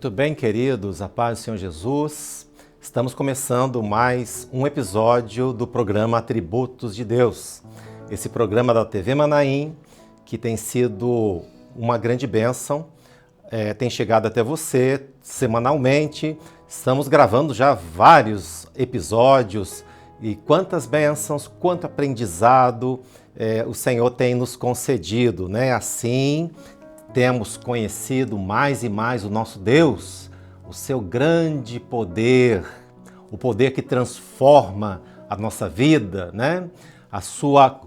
Muito bem, queridos, a paz do Senhor Jesus. Estamos começando mais um episódio do programa Atributos de Deus. Esse programa da TV Manaim, que tem sido uma grande bênção, tem chegado até você semanalmente. Estamos gravando já vários episódios e quantas bênçãos, quanto aprendizado o Senhor tem nos concedido, né? Assim, temos conhecido mais e mais o nosso Deus, o seu grande poder, o poder que transforma a nossa vida, né?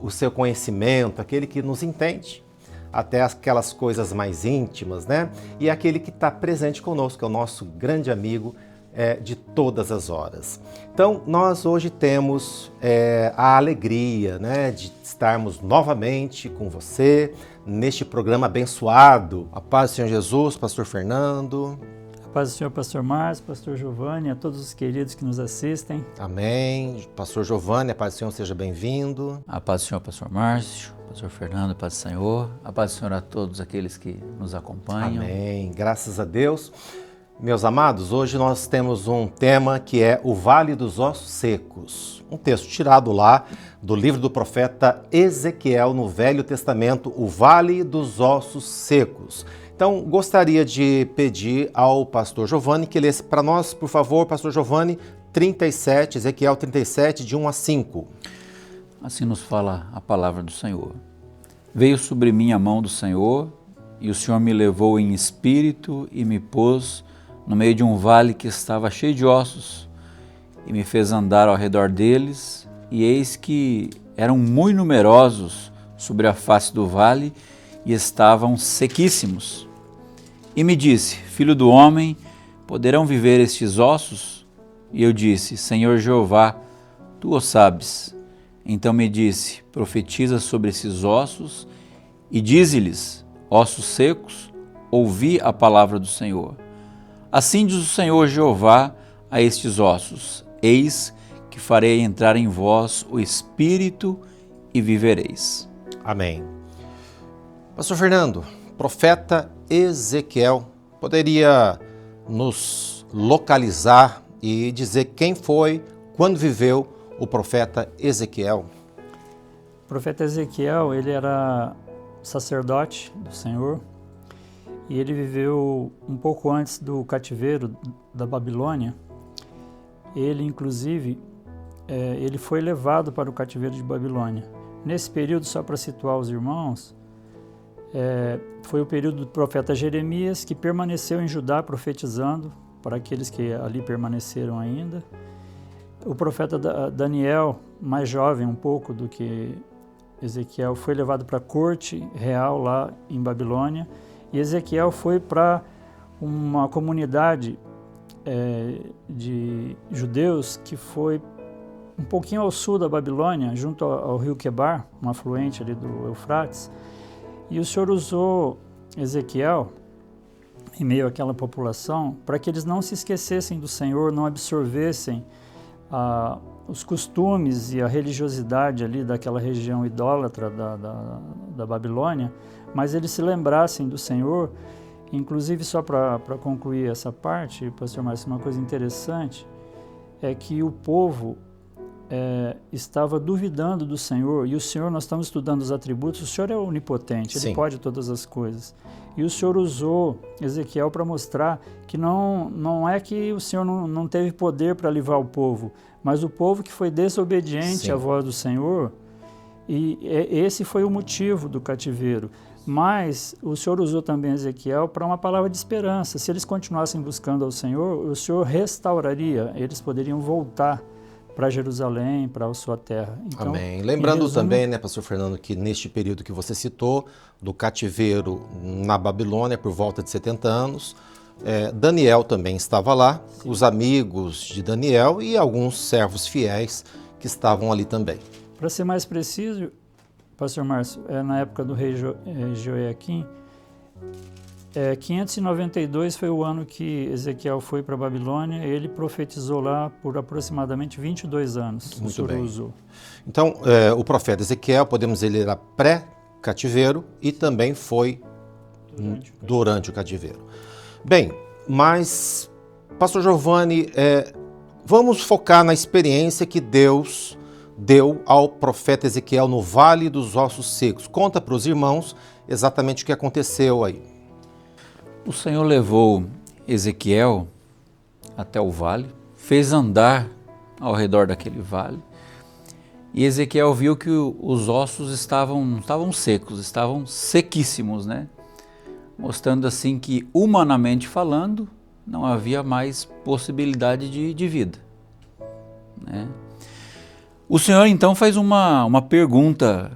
O seu conhecimento, aquele que nos entende, até aquelas coisas mais íntimas, né? E aquele que está presente conosco, é o nosso grande amigo de todas as horas. Então, nós hoje temos a alegria, né, de estarmos novamente com você neste programa abençoado. A paz do Senhor Jesus, Pastor Fernando. A paz do Senhor, Pastor Márcio, Pastor Giovanni, a todos os queridos que nos assistem. Amém. Pastor Giovanni, a paz do Senhor, seja bem-vindo. A paz do Senhor, Pastor Márcio, Pastor Fernando, a paz do Senhor. A paz do Senhor a todos aqueles que nos acompanham. Amém. Graças a Deus. Meus amados, hoje nós temos um tema que é o Vale dos Ossos Secos. Um texto tirado lá do livro do profeta Ezequiel, no Velho Testamento, o Vale dos Ossos Secos. Então, gostaria de pedir ao pastor Giovanni que lesse para nós, por favor, pastor Giovanni, 37, Ezequiel 37, de 1 a 5. Assim nos fala a palavra do Senhor. Veio sobre mim a mão do Senhor, e o Senhor me levou em espírito e me pôs no meio de um vale que estava cheio de ossos, e me fez andar ao redor deles, e eis que eram muito numerosos sobre a face do vale, e estavam sequíssimos. E me disse: Filho do homem, poderão viver estes ossos? E eu disse: Senhor Jeová, tu o sabes. Então me disse: profetiza sobre esses ossos, e dize-lhes: ossos secos, ouvi a palavra do Senhor. Assim diz o Senhor Jeová a estes ossos: eis que farei entrar em vós o Espírito e vivereis. Amém. Pastor Fernando, profeta Ezequiel, poderia nos localizar e dizer quem foi, quando viveu o profeta Ezequiel? O profeta Ezequiel, ele era sacerdote do Senhor, e ele viveu um pouco antes do cativeiro da Babilônia. Ele, inclusive, ele foi levado para o cativeiro de Babilônia. Nesse período, só para situar os irmãos, foi o período do profeta Jeremias, que permaneceu em Judá profetizando para aqueles que ali permaneceram ainda. O profeta Daniel, mais jovem um pouco do que Ezequiel, foi levado para a corte real lá em Babilônia. E Ezequiel foi para uma comunidade de judeus que foi um pouquinho ao sul da Babilônia, junto ao rio Quebar, um afluente ali do Eufrates. E o Senhor usou Ezequiel, em meio àquela população, para que eles não se esquecessem do Senhor, não absorvessem os costumes e a religiosidade ali daquela região idólatra da Babilônia, mas eles se lembrassem do Senhor. Inclusive, só para concluir essa parte, pastor Márcio, uma coisa interessante é que o povo estava duvidando do Senhor, e o Senhor, nós estamos estudando os atributos, o Senhor é onipotente, Ele pode todas as coisas. E o Senhor usou Ezequiel para mostrar que não é que o Senhor não teve poder para livrar o povo, mas o povo que foi desobediente à voz do Senhor, e esse foi o motivo do cativeiro. Mas o Senhor usou também Ezequiel para uma palavra de esperança. Se eles continuassem buscando ao Senhor, o Senhor restauraria, eles poderiam voltar para Jerusalém, para a sua terra. Então, amém. Lembrando também, né, pastor Fernando, que neste período que você citou, do cativeiro na Babilônia, por volta de 70 anos, Daniel também estava lá, os amigos de Daniel e alguns servos fiéis que estavam ali também. Para ser mais preciso, pastor Márcio, na época do rei Jeoiaquim, 592 foi o ano que Ezequiel foi para a Babilônia. Ele profetizou lá por aproximadamente 22 anos. Muito bem. Então, o profeta Ezequiel, podemos dizer, ele era pré-cativeiro e também foi durante o cativeiro. Bem, Mas, pastor Giovanni, vamos focar na experiência que Deus deu ao profeta Ezequiel no Vale dos Ossos Secos. Conta para os irmãos exatamente o que aconteceu aí. O Senhor levou Ezequiel até o vale, fez andar ao redor daquele vale, e Ezequiel viu que os ossos estavam secos, estavam sequíssimos, né? Mostrando assim que, humanamente falando, não havia mais possibilidade de vida, né? O Senhor então faz uma pergunta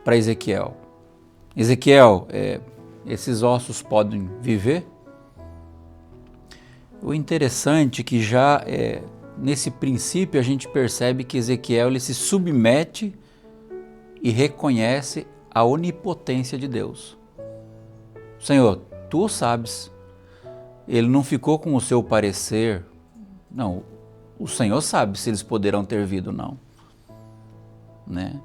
para Ezequiel. Ezequiel, esses ossos podem viver? O interessante é que já nesse princípio a gente percebe que Ezequiel ele se submete e reconhece a onipotência de Deus. Senhor, tu o sabes. Ele não ficou com o seu parecer. Não, o Senhor sabe se eles poderão ter vida ou não, né?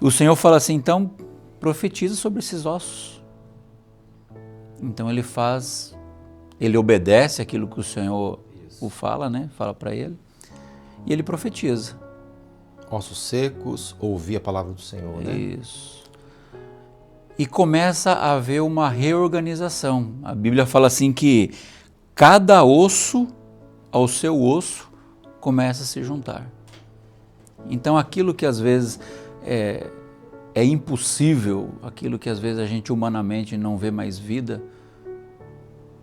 O Senhor fala assim, então profetiza sobre esses ossos. Então ele obedece aquilo que o Senhor o fala, né? Fala para ele, e ele profetiza. Ossos secos, ouvir a palavra do Senhor, né? Isso. E começa a haver uma reorganização. A Bíblia fala assim que cada osso ao seu osso começa a se juntar. Então aquilo que às vezes é impossível, aquilo que às vezes a gente humanamente não vê mais vida,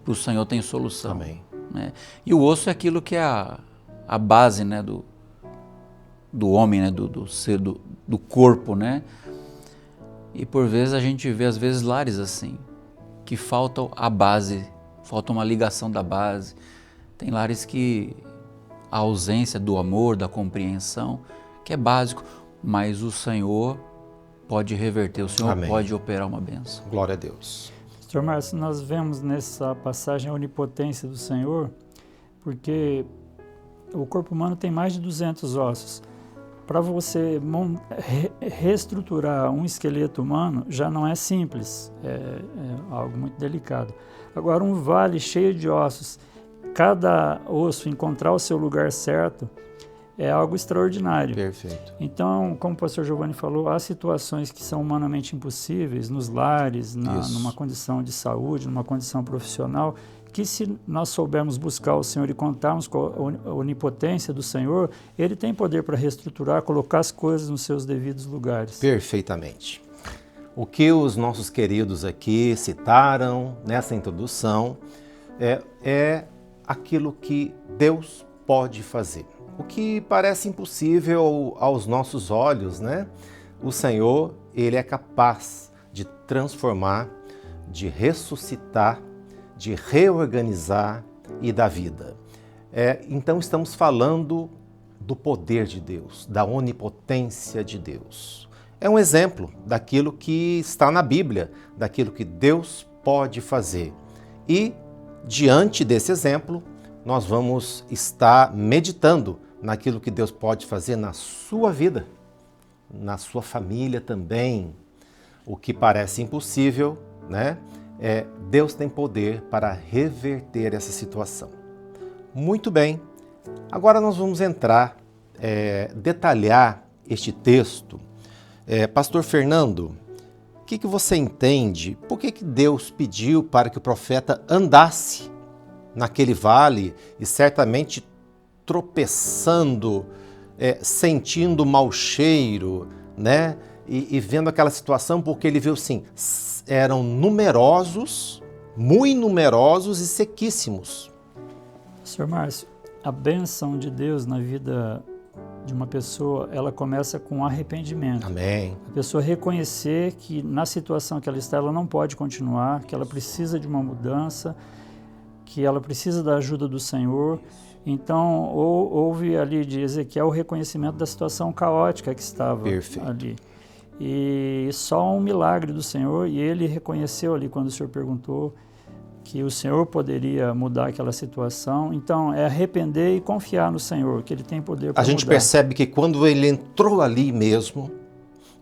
para o Senhor tem solução. Amém. Né? E o osso é aquilo que é a base, né, do homem, né, do ser, do corpo, né? E por vezes a gente vê às vezes lares assim, que falta a base, falta uma ligação da base. Tem lares que a ausência do amor, da compreensão, que é básico, mas o Senhor pode reverter, o Senhor Amém. pode operar uma bênção. Glória a Deus. Pastor Márcio, nós vemos nessa passagem a onipotência do Senhor, porque o corpo humano tem mais de 200 ossos. Para você reestruturar um esqueleto humano já não é simples, é algo muito delicado. Agora, um vale cheio de ossos, cada osso encontrar o seu lugar certo, é algo extraordinário. Perfeito. Então, como o pastor Giovanni falou, há situações que são humanamente impossíveis, nos lares, numa condição de saúde, numa condição profissional, que se nós soubermos buscar o Senhor e contarmos com a onipotência do Senhor, Ele tem poder para reestruturar, colocar as coisas nos seus devidos lugares. Perfeitamente. O que os nossos queridos aqui citaram nessa introdução é aquilo que Deus pode fazer. O que parece impossível aos nossos olhos, né? O Senhor, Ele é capaz de transformar, de ressuscitar, de reorganizar e dar vida. Então estamos falando do poder de Deus, da onipotência de Deus. É um exemplo daquilo que está na Bíblia, daquilo que Deus pode fazer. E, diante desse exemplo, nós vamos estar meditando naquilo que Deus pode fazer na sua vida, na sua família também. O que parece impossível, né? Deus tem poder para reverter essa situação. Muito bem, agora nós vamos entrar, detalhar este texto. Pastor Fernando, o que você entende? Por que Deus pediu para que o profeta andasse naquele vale e certamente tropeçando, sentindo mau cheiro, né? E vendo aquela situação, porque ele viu assim, eram numerosos, muito numerosos e sequíssimos. Senhor Márcio, a bênção de Deus na vida de uma pessoa, ela começa com arrependimento. Amém. A pessoa reconhecer que na situação que ela está, ela não pode continuar, que ela precisa de uma mudança, que ela precisa da ajuda do Senhor. Então, houve ali de Ezequiel o reconhecimento da situação caótica que estava Perfeito. ali. E só um milagre do Senhor, e ele reconheceu ali quando o Senhor perguntou que o Senhor poderia mudar aquela situação. Então, é arrepender e confiar no Senhor, que Ele tem poder para mudar. A gente percebe que quando ele entrou ali mesmo,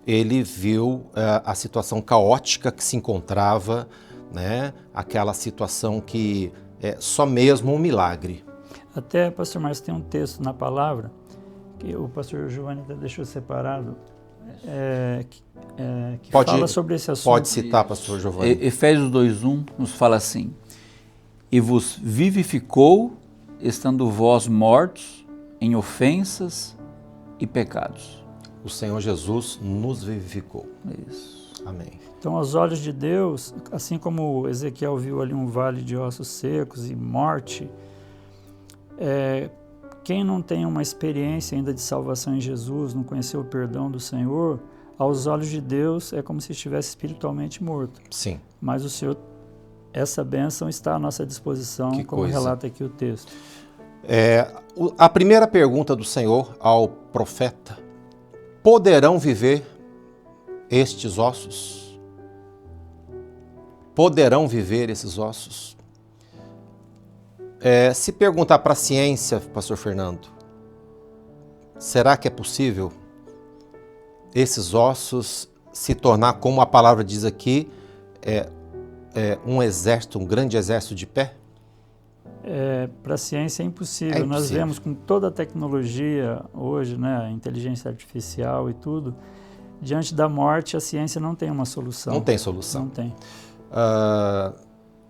ele viu a situação caótica que se encontrava, né? Aquela situação que só mesmo um milagre. Até, pastor Márcio, tem um texto na palavra, que o pastor Giovanni até deixou separado, que fala sobre esse assunto. Pode citar, pastor Giovanni. Efésios 2:1 nos fala assim: e vos vivificou, estando vós mortos em ofensas e pecados. O Senhor Jesus nos vivificou. Isso. Amém. Então, aos olhos de Deus, assim como Ezequiel viu ali um vale de ossos secos e morte, quem não tem uma experiência ainda de salvação em Jesus, não conheceu o perdão do Senhor, aos olhos de Deus é como se estivesse espiritualmente morto. Sim. Mas o Senhor, essa bênção está à nossa disposição, como relata aqui o texto. A primeira pergunta do Senhor ao profeta: poderão viver estes ossos? Poderão viver esses ossos? Se perguntar para a ciência, pastor Fernando, será que é possível esses ossos se tornar, como a palavra diz aqui, um exército, um grande exército de pé? Para a ciência é impossível. É Nós impossível. vemos com toda a tecnologia hoje, né, a inteligência artificial e tudo, diante da morte a ciência não tem uma solução. Não tem solução. Não tem.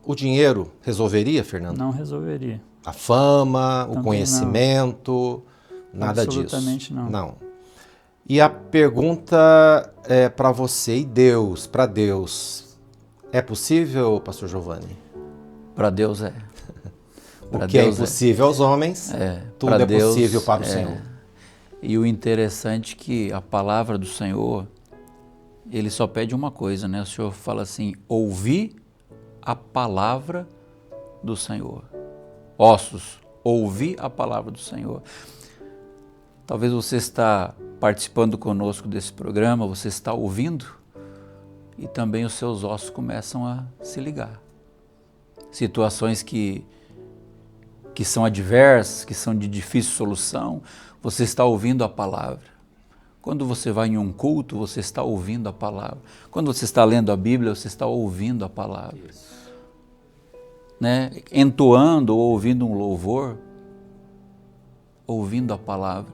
O dinheiro resolveria, Fernando? Não resolveria. A fama, Também o conhecimento, nada disso. Absolutamente não. Não. E a pergunta é para você e Deus, para Deus: é possível, pastor Giovanni? Para Deus é. O que é impossível aos homens, tudo é possível para o Senhor. E o interessante é que a palavra do Senhor, ele só pede uma coisa, né? O Senhor fala assim: ouvi a palavra do Senhor. Ossos, ouvi a palavra do Senhor. Talvez você está participando conosco desse programa, você está ouvindo e também os seus ossos começam a se ligar. Situações que são adversas, que são de difícil solução, você está ouvindo a palavra. Quando você vai em um culto, você está ouvindo a palavra. Quando você está lendo a Bíblia, você está ouvindo a palavra. Né? Entoando ou ouvindo um louvor, ouvindo a palavra.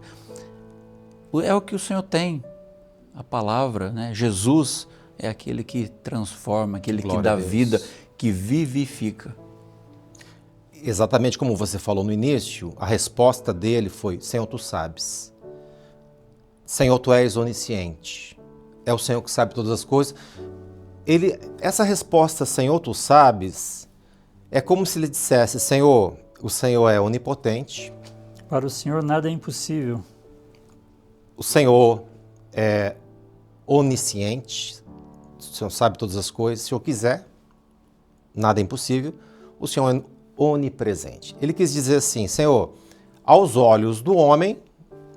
É o que o Senhor tem, a palavra, né? Jesus é aquele que transforma, aquele que dá vida, que vivifica. Exatamente como você falou no início, a resposta dele foi: Senhor, tu sabes. Senhor, tu és onisciente. É o Senhor que sabe todas as coisas. Essa resposta, Senhor, tu sabes, é como se ele dissesse: Senhor, o Senhor é onipotente. Para o Senhor nada é impossível. O Senhor é onisciente. O Senhor sabe todas as coisas. Se o Senhor quiser, nada é impossível. O Senhor é onipresente. Ele quis dizer assim: Senhor, aos olhos do homem,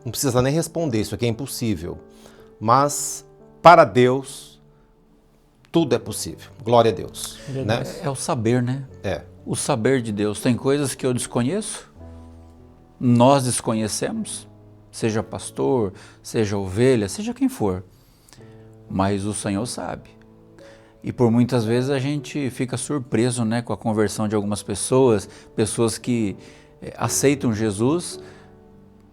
não precisa nem responder, isso aqui é impossível. Mas para Deus, tudo é possível. Glória a Deus. Né? É o saber, né? O saber de Deus. Tem coisas que eu desconheço, nós desconhecemos, seja pastor, seja ovelha, seja quem for. Mas o Senhor sabe. E por muitas vezes a gente fica surpreso, né, com a conversão de algumas pessoas, pessoas que aceitam Jesus,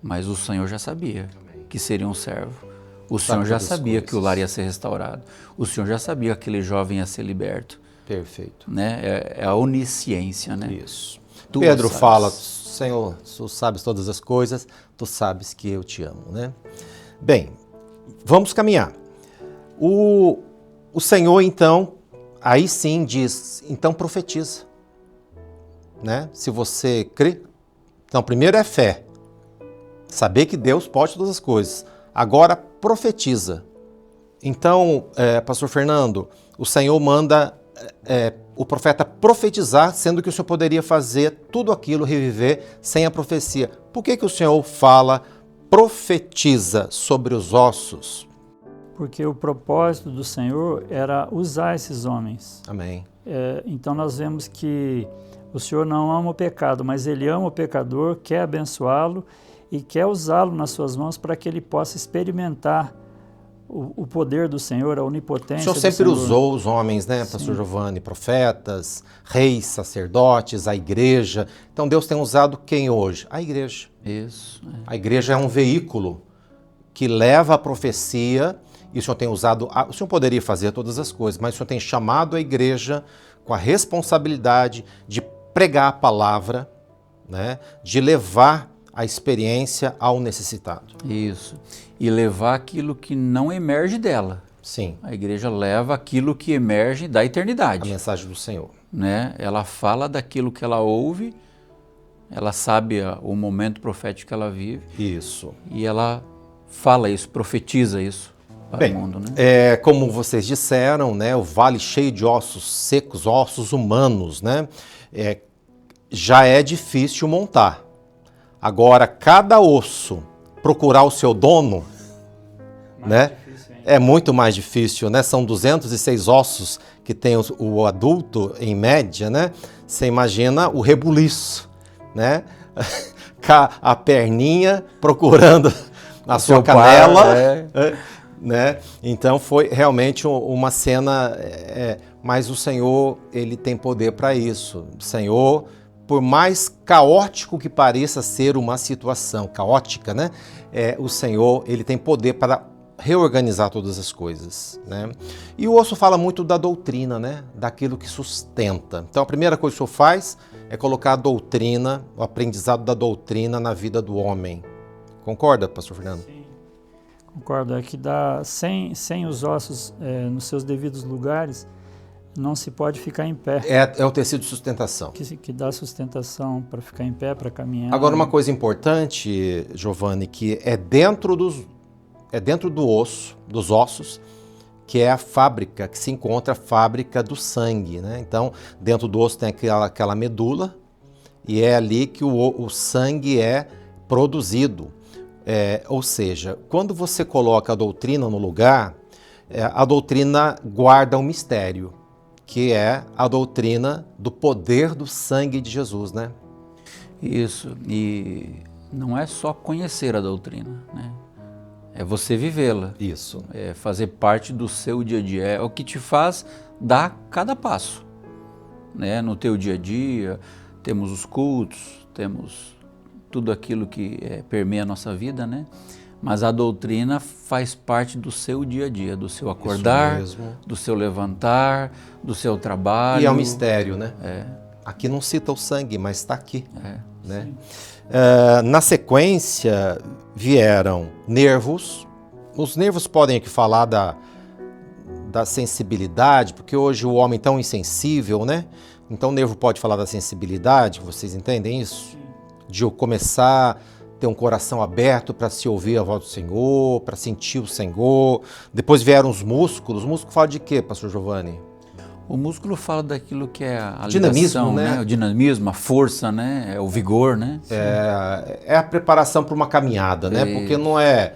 mas o Senhor já sabia que seria um servo. O Senhor já sabia que o lar ia ser restaurado. O Senhor já sabia que aquele jovem ia ser liberto. Perfeito. Né? É a onisciência, né? Isso. Tu Pedro sabes. fala: Senhor, tu sabes todas as coisas, tu sabes que eu te amo, né? Bem, vamos caminhar. O Senhor, então, aí sim diz: então profetiza, né? Se você crê. Então, primeiro é fé. Saber que Deus pode todas as coisas. Agora, profetiza. Então, pastor Fernando, o Senhor manda o profeta profetizar, sendo que o Senhor poderia fazer tudo aquilo, reviver, sem a profecia. Por que o Senhor fala, profetiza sobre os ossos? Porque o propósito do Senhor era usar esses homens. Amém. Então nós vemos que o Senhor não ama o pecado, mas Ele ama o pecador, quer abençoá-lo e quer usá-lo nas suas mãos para que ele possa experimentar o poder do Senhor, a onipotência O Senhor do sempre Senhor. usou os homens, né, pastor Giovanni? Profetas, reis, sacerdotes, a igreja. Então Deus tem usado quem hoje? A igreja. Isso. A igreja é um veículo que leva a profecia, e o Senhor tem usado, o Senhor poderia fazer todas as coisas, mas o Senhor tem chamado a igreja com a responsabilidade de pregar a palavra, né, de levar a experiência ao necessitado. Isso. E levar aquilo que não emerge dela. Sim, A igreja leva aquilo que emerge da a eternidade. mensagem do Senhor. Né? Ela fala daquilo que ela ouve, ela sabe o momento profético que ela vive Isso. e ela fala isso, profetiza isso para Bem, o mundo. Né? como vocês disseram, né, o vale cheio de ossos secos, ossos humanos, né, já é difícil montar. Agora, cada osso procurar o seu dono, né, é muito mais difícil, né? São 206 ossos que tem o adulto, em média, né? Você imagina o rebuliço, né? A perninha procurando a sua canela, né? Então foi realmente uma cena, mas o Senhor, ele tem poder para isso. O Senhor, por mais caótico que pareça ser uma situação caótica, né? O Senhor, ele tem poder para reorganizar todas as coisas, né? E o osso fala muito da doutrina, né? Daquilo que sustenta. Então a primeira coisa que o Senhor faz é colocar a doutrina, o aprendizado da doutrina na vida do homem. Concorda, pastor Fernando? Sim, concordo. É que sem os ossos nos seus devidos lugares, não se pode ficar em pé. É o tecido de sustentação. Que dá sustentação para ficar em pé, para caminhar. Agora, uma coisa importante, Giovanni, que é dentro do osso, dos ossos, que é a fábrica, que se encontra a fábrica do sangue, né? Então, dentro do osso tem aquela medula, e é ali que o sangue é produzido. Ou seja, quando você coloca a doutrina no lugar, a doutrina guarda um mistério, que é a doutrina do poder do sangue de Jesus, né? Isso, e não é só conhecer a doutrina, né? É você vivê-la. Isso. É fazer parte do seu dia a dia. É o que te faz dar cada passo, né? No teu dia a dia, temos os cultos, temos tudo aquilo que permeia a nossa vida, né? Mas a doutrina faz parte do seu dia a dia, do seu acordar, do seu levantar, do seu trabalho. E é um mistério, né? Aqui não cita o sangue, mas está aqui. Né? Na sequência vieram nervos. Os nervos podem aqui falar da sensibilidade, porque hoje o homem é tão insensível, né? Então o nervo pode falar da sensibilidade, vocês entendem isso? De eu começar a ter um coração aberto para se ouvir a voz do Senhor, para sentir o Senhor. Depois vieram os músculos. O músculo fala de quê, pastor Giovanni? O músculo fala daquilo que é a dinamismo, ligação, né? O dinamismo, a força, né? O vigor, né? É a preparação para uma caminhada, né? Porque não é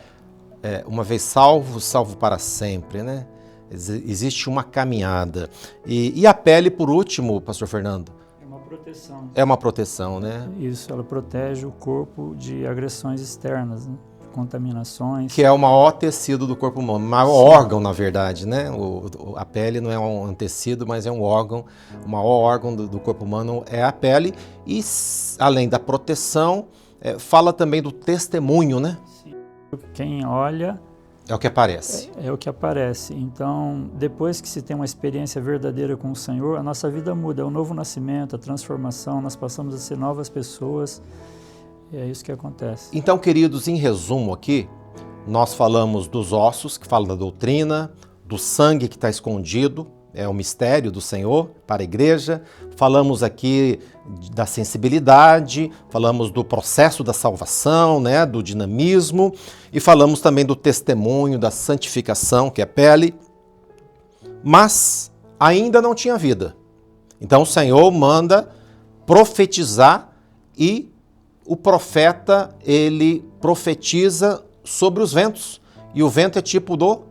uma vez salvo para sempre, né? Existe uma caminhada. E a pele, por último, pastor Fernando? É uma proteção. É uma proteção, né? Isso, ela protege o corpo de agressões externas, né? Contaminações. Que é o maior tecido do corpo humano, o maior órgão, na verdade, né? A pele não é um tecido, mas é um órgão. O maior órgão do corpo humano é a pele. E, além da proteção, fala também do testemunho, né? Sim. Quem olha... É o que aparece. É o que aparece. Então, depois que se tem uma experiência verdadeira com o Senhor, a nossa vida muda. É o novo nascimento, a transformação, nós passamos a ser novas pessoas. É isso que acontece. Então, queridos, em resumo aqui, nós falamos dos ossos, que falam da doutrina, do sangue que está escondido, é o mistério do Senhor para a igreja. Falamos aqui da sensibilidade, falamos do processo da salvação, né, do dinamismo, e falamos também do testemunho, da santificação, que é a pele. Mas ainda não tinha vida. Então o Senhor manda profetizar e o profeta, ele profetiza sobre os ventos. E o vento é tipo do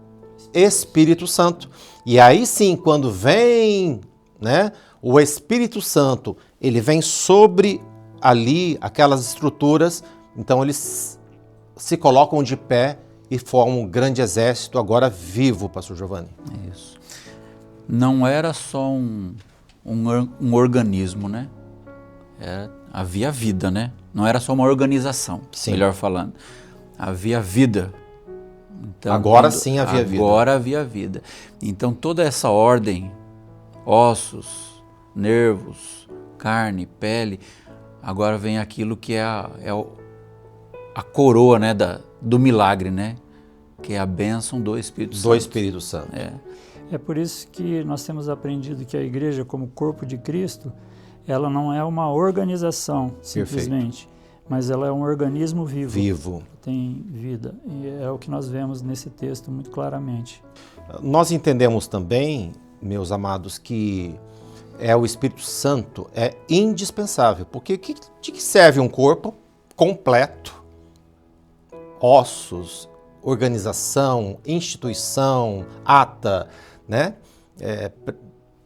Espírito Santo. E aí sim, quando vem, né, o Espírito Santo, ele vem sobre ali aquelas estruturas, então eles se colocam de pé e formam um grande exército agora vivo, pastor Giovanni. Isso. Não era só um organismo, né? Havia vida, né? Não era só uma organização, melhor falando. Havia vida. Então, agora sim havia vida. Agora havia vida. Então toda essa ordem, ossos, nervos, carne, pele, agora vem aquilo que é a coroa, né, do milagre, né? Que é a bênção do Espírito Santo. Do Espírito Santo. É por isso que nós temos aprendido que a igreja, como corpo de Cristo, ela não é uma organização, simplesmente, mas ela é um organismo vivo. Vivo. Tem vida. E é o que nós vemos nesse texto muito claramente. Nós entendemos também, meus amados, que o Espírito Santo é indispensável, porque de que serve um corpo completo? Ossos, organização, instituição, ata, né?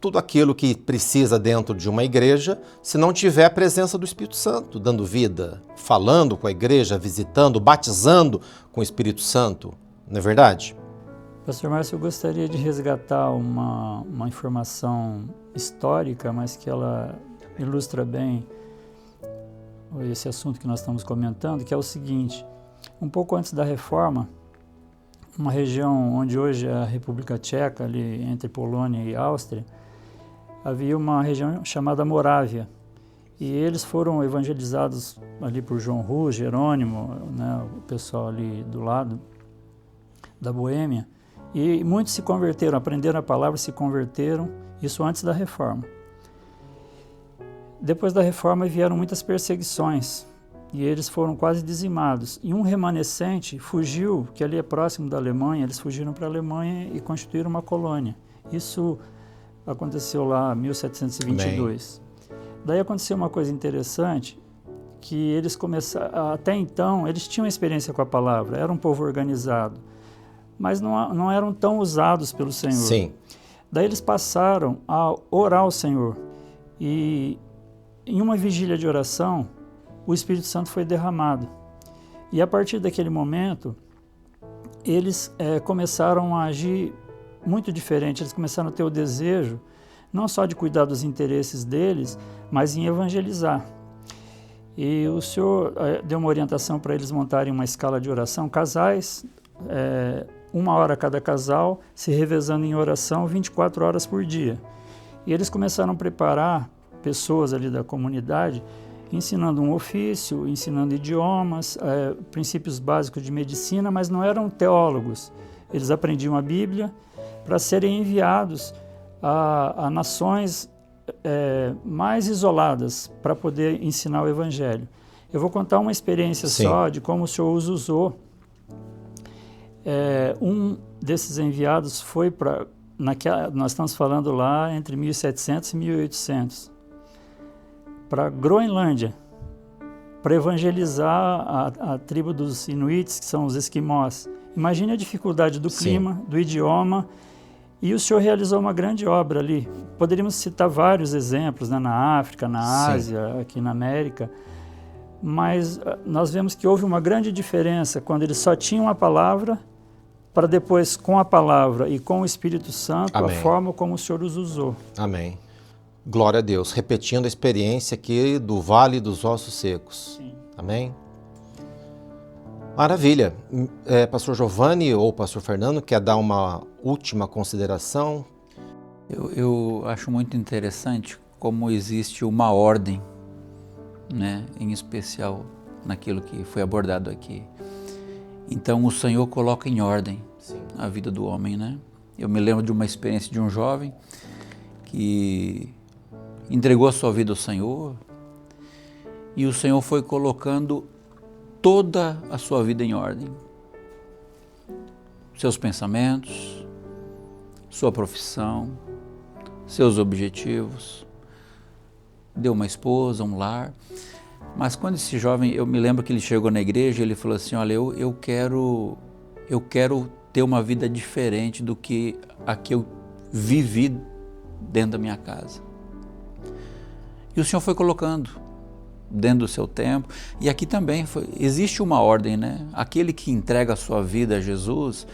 Tudo aquilo que precisa dentro de uma igreja, se não tiver a presença do Espírito Santo, dando vida, falando com a igreja, visitando, batizando com o Espírito Santo, não é verdade? Pastor Márcio, eu gostaria de resgatar uma informação histórica, mas que ela ilustra bem esse assunto que nós estamos comentando, que é o seguinte: um pouco antes da Reforma, uma região onde hoje é a República Tcheca, ali entre Polônia e Áustria, havia uma região chamada Morávia, e eles foram evangelizados ali por João Hus, Jerônimo, né, o pessoal ali do lado da Boêmia, e muitos se converteram, aprenderam a palavra, se converteram, isso antes da Reforma. Depois da Reforma vieram muitas perseguições, e eles foram quase dizimados. E um remanescente fugiu, que ali é próximo da Alemanha, eles fugiram para a Alemanha e constituíram uma colônia. Isso aconteceu lá em 1722. Bem. Daí aconteceu uma coisa interessante, que eles começaram, até então, eles tinham experiência com a palavra, era um povo organizado, mas não eram tão usados pelo Senhor. Sim. Daí eles passaram a orar ao Senhor, e em uma vigília de oração, o Espírito Santo foi derramado. E a partir daquele momento, eles começaram a agir muito diferente. Eles começaram a ter o desejo, não só de cuidar dos interesses deles, mas em evangelizar. E o Senhor deu uma orientação para eles montarem uma escala de oração, casais, 1 hora cada casal, se revezando em oração 24 horas por dia. E eles começaram a preparar pessoas ali da comunidade, ensinando um ofício, ensinando idiomas, princípios básicos de medicina, mas não eram teólogos. Eles aprendiam a Bíblia para serem enviados a nações mais isoladas para poder ensinar o Evangelho. Eu vou contar uma experiência só de como o Senhor os usou. Um desses enviados foi para... Nós estamos falando lá entre 1700 e 1800. Para Groenlândia, para evangelizar a tribo dos Inuits, que são os esquimós. Imagine a dificuldade do clima, do idioma, e o Senhor realizou uma grande obra ali. Poderíamos citar vários exemplos, né, na África, na Ásia, aqui na América, mas nós vemos que houve uma grande diferença quando eles só tinham a palavra, para depois, com a palavra e com o Espírito Santo, a forma como o Senhor os usou. Amém. Glória a Deus. Repetindo a experiência aqui do Vale dos Ossos Secos. Sim. Amém? Maravilha. Pastor Giovanni ou Pastor Fernando, quer dar uma última consideração? Eu acho muito interessante como existe uma ordem, né, em especial naquilo que foi abordado aqui. Então o Senhor coloca em ordem a vida do homem, né? Eu me lembro de uma experiência de um jovem que entregou a sua vida ao Senhor, e o Senhor foi colocando toda a sua vida em ordem. Seus pensamentos, sua profissão, seus objetivos. Deu uma esposa, um lar. Mas quando esse jovem, eu me lembro que ele chegou na igreja, ele falou assim: olha, eu quero ter uma vida diferente do que a que eu vivi dentro da minha casa. E o Senhor foi colocando dentro do seu tempo. E aqui também existe uma ordem, né? Aquele que entrega a sua vida a Jesus,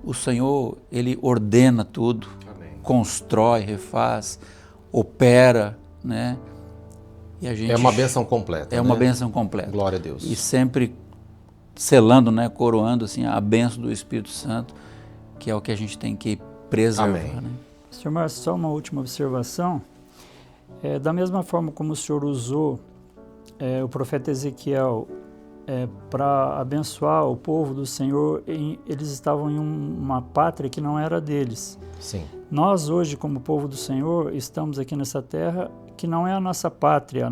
o Senhor, Ele ordena tudo, Amém. Constrói, refaz, opera, né? E a gente, é uma bênção completa. É uma bênção completa. Glória a Deus. E sempre selando, né? Coroando assim, a bênção do Espírito Santo, que é o que a gente tem que preservar. Amém. Né? Senhor Márcio, só uma última observação. Da mesma forma como o Senhor usou o profeta Ezequiel para abençoar o povo do Senhor, eles estavam em uma pátria que não era deles. Sim. Nós hoje, como povo do Senhor, estamos aqui nessa terra que não é a nossa pátria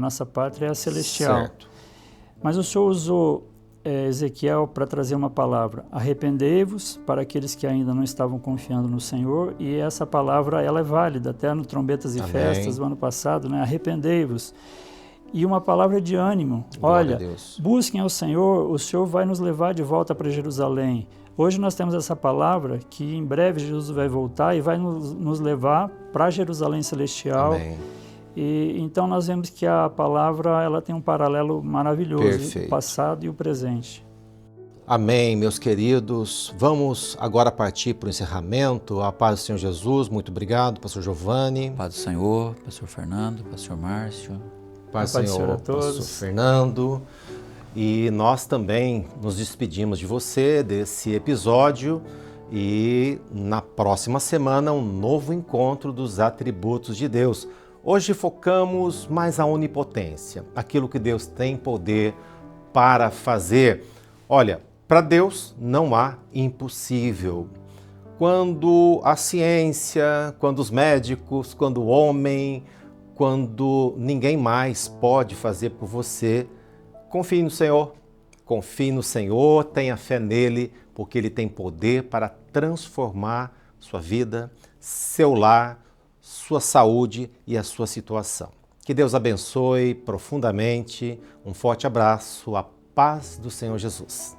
é a celestial. Certo. Mas o Senhor usou Ezequiel para trazer uma palavra: arrependei-vos, para aqueles que ainda não estavam confiando no Senhor, e essa palavra ela é válida, até no Trombetas e Amém. Festas do ano passado, né? Arrependei-vos. E uma palavra de ânimo: Glória olha, a Deus. busquem ao Senhor, o Senhor vai nos levar de volta para Jerusalém. Hoje nós temos essa palavra que em breve Jesus vai voltar e vai nos levar para Jerusalém Celestial. Amém. E então nós vemos que a palavra ela tem um paralelo maravilhoso, Perfeito. o passado e o presente. Amém, meus queridos. Vamos agora partir para o encerramento. A paz do Senhor Jesus. Muito obrigado, pastor Giovanni. Paz do Senhor, pastor Fernando, pastor Márcio. Paz A do paz do Senhor, Senhor a todos. pastor Fernando. E nós também nos despedimos de você, desse episódio. E na próxima semana, um novo encontro dos atributos de Deus. Hoje focamos mais a onipotência, aquilo que Deus tem poder para fazer. Olha, para Deus não há impossível. Quando a ciência, quando os médicos, quando o homem, quando ninguém mais pode fazer por você, confie no Senhor. Confie no Senhor, tenha fé nele, porque ele tem poder para transformar sua vida, seu lar, sua saúde e a sua situação. Que Deus abençoe profundamente. Um forte abraço. A paz do Senhor Jesus.